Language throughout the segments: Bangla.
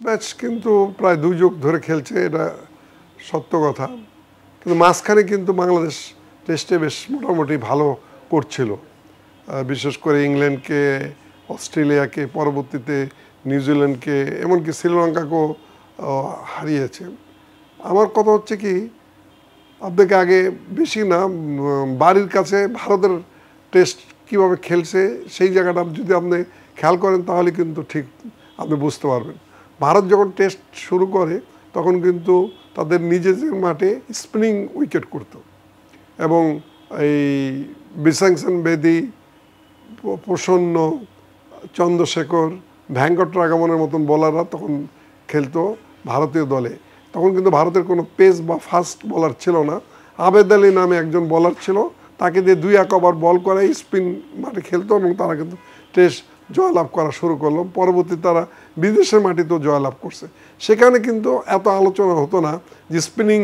ম্যাচ কিন্তু প্রায় ২ যুগ ধরে খেলছে, এটা সত্য কথা। কিন্তু মাঝখানে কিন্তু বাংলাদেশ টেস্টে বেশ মোটামুটি ভালো করছিল, বিশেষ করে ইংল্যান্ডকে, অস্ট্রেলিয়াকে, পরবর্তীতে নিউজিল্যান্ডকে, এমনকি শ্রীলঙ্কাকেও হারিয়েছে। আমার কথা হচ্ছে কি, আপনাকে আগে বেশি না, বাড়ির কাছে ভারতের টেস্ট কীভাবে খেলছে সেই জায়গাটা যদি আপনি খেয়াল করেন তাহলে কিন্তু ঠিক আপনি বুঝতে পারবেন। ভারত যখন টেস্ট শুরু করে তখন কিন্তু তাদের নিজেদের মাঠে স্পিনিং উইকেট করত এবং এই বিশাংসন বেদি, প্রসন্ন, চন্দ্রশেখর, ভেঙ্কটরাঘবনের মতন বোলাররা তখন খেলতো ভারতীয় দলে। তখন কিন্তু ভারতের কোনো পেস বা ফাস্ট বোলার ছিল না। আবেদ আলী নামে একজন বোলার ছিল, তাকে দিয়ে ২-১ ওভার বল করাই স্পিন মাঠে খেলতো এবং তারা কিন্তু টেস্ট জয়লাভ করা শুরু করলো। পরবর্তীতে তারা বিদেশের মাটিতেও জয়লাভ করছে। সেখানে কিন্তু এত আলোচনা হতো না যে স্পিনিং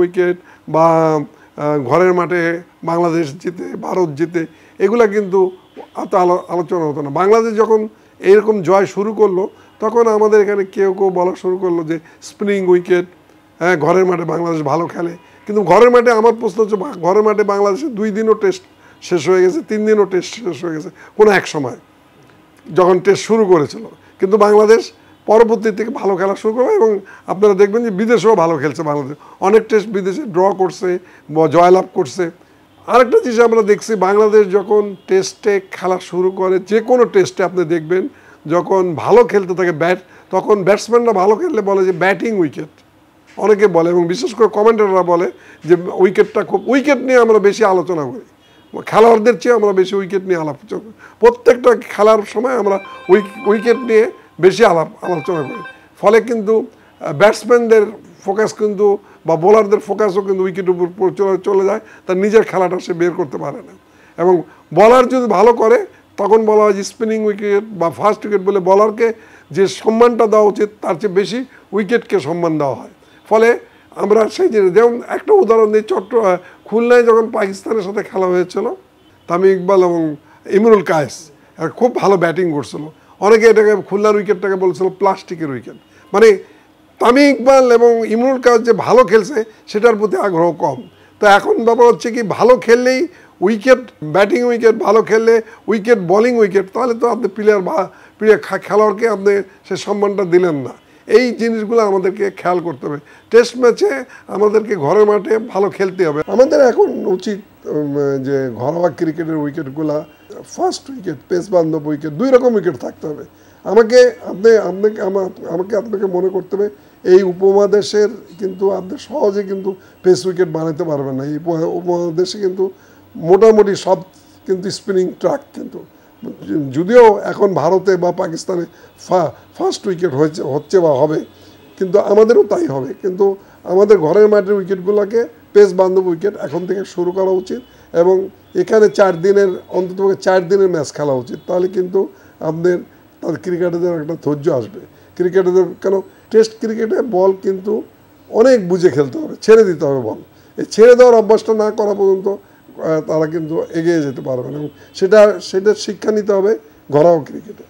উইকেট বা ঘরের মাঠে বাংলাদেশ জিতে, ভারত জিতে, এগুলা কিন্তু এত আলোচনা হতো না। বাংলাদেশ যখন এইরকম জয় শুরু করলো তখন আমাদের এখানে কেউ বলা শুরু করলো যে স্পিনিং উইকেট, হ্যাঁ ঘরের মাঠে বাংলাদেশ ভালো খেলে। কিন্তু ঘরের মাঠে আমার প্রশ্ন হচ্ছে, ঘরের মাঠে বাংলাদেশে 2 দিনও টেস্ট শেষ হয়ে গেছে, 3 দিনও টেস্ট শেষ হয়ে গেছে কোনো এক সময় যখন টেস্ট শুরু করেছিল। কিন্তু বাংলাদেশ পরবর্তী থেকে ভালো খেলা শুরু করে এবং আপনারা দেখবেন যে বিদেশেও ভালো খেলছে বাংলাদেশ। অনেক টেস্ট বিদেশে ড্র করছে, জয়লাভ করছে। আরেকটা জিনিস আমরা দেখছি, বাংলাদেশ যখন টেস্টে খেলা শুরু করে, যে কোনো টেস্টে আপনি দেখবেন যখন ভালো খেলতে থাকে তখন ব্যাটসম্যানরা ভালো খেললে বলে যে ব্যাটিং উইকেট, অনেকে বলে এবং বিশেষ করে কমেন্টাররা বলে যে উইকেট নিয়ে আমরা বেশি আলোচনা করি, খেলোয়াড়দের চেয়ে আমরা বেশি উইকেট নিয়ে আলোচনা করি। প্রত্যেকটা খেলার সময় আমরা উইকেট নিয়ে বেশি আলোচনা করি। ফলে কিন্তু ব্যাটসম্যানদের ফোকাস কিন্তু বা বোলারদের ফোকাসও কিন্তু উইকেটের উপর চলে যায়, তার নিজের খেলাটা সে বের করতে পারে না। এবং বলার যদি ভালো করে তখন বলা হয় যে স্পিনিং উইকেট বা ফাস্ট উইকেট বলে বলারকে যে সম্মানটা দেওয়া উচিত তার চেয়ে বেশি উইকেটকে সম্মান দেওয়া হয়। ফলে আমরা সেই জিনিস, যেমন একটা উদাহরণ দিই, খুলনায় যখন পাকিস্তানের সাথে খেলা হয়েছিল, তামিম ইকবাল এবং ইমরুল কায়েস খুব ভালো ব্যাটিং করছিল। অনেকে এটাকে খুলনার উইকেটটাকে বলছিল প্লাস্টিকের উইকেট, মানে তামিম ইকবাল এবং ইমরুল কায়েস যে ভালো খেলছে সেটার প্রতি আগ্রহ কম। তো এখন ব্যাপার হচ্ছে কি, ভালো খেললেই উইকেট, ব্যাটিং উইকেট ভালো খেললে উইকেট, বোলিং উইকেট, তাহলে তো আপনি প্লেয়ার খেলোয়াড়কে আপনি সে সম্মানটা দিলেন না। এই জিনিসগুলো আমাদেরকে খেয়াল করতে হবে। টেস্ট ম্যাচে আমাদেরকে ঘরের মাঠে ভালো খেলতে হবে। আমাদের এখন উচিত যে ঘরোয়া ক্রিকেটের উইকেটগুলা ফাস্ট উইকেট, পেস বান্ধব উইকেট, 2 রকম উইকেট থাকতে হবে। আপনাকে মনে করতে হবে এই উপমহাদেশের কিন্তু আপনি সহজে কিন্তু পেস উইকেট বানাতে পারবেন না। এই উপমহাদেশে কিন্তু মোটামুটি সব কিন্তু স্পিনিং ট্রাক, কিন্তু যদিও এখন ভারতে বা পাকিস্তানে ফাস্ট উইকেট হচ্ছে বা হবে, কিন্তু আমাদেরও তাই হবে। কিন্তু আমাদের ঘরের মাঠের উইকেটগুলোকে পেস বান্ধব উইকেট এখন থেকে শুরু করা উচিত এবং এখানে 4 দিনের অন্তত 4 দিনের ম্যাচ খেলা উচিত। তাহলে কিন্তু আপনাদের ক্রিকেটারদের একটা ধৈর্য আসবে। ক্রিকেটারদের কেন, টেস্ট ক্রিকেটে বল কিন্তু অনেক বুঝে খেলতে হবে, ছেড়ে দিতে হবে বল। এই ছেড়ে দেওয়ার অভ্যাসটা না করা পর্যন্ত তারা কিন্তু এগিয়ে যেতে পারবে না এবং সেটা শিক্ষা নিতে হবে ঘরোয়া ক্রিকেটে।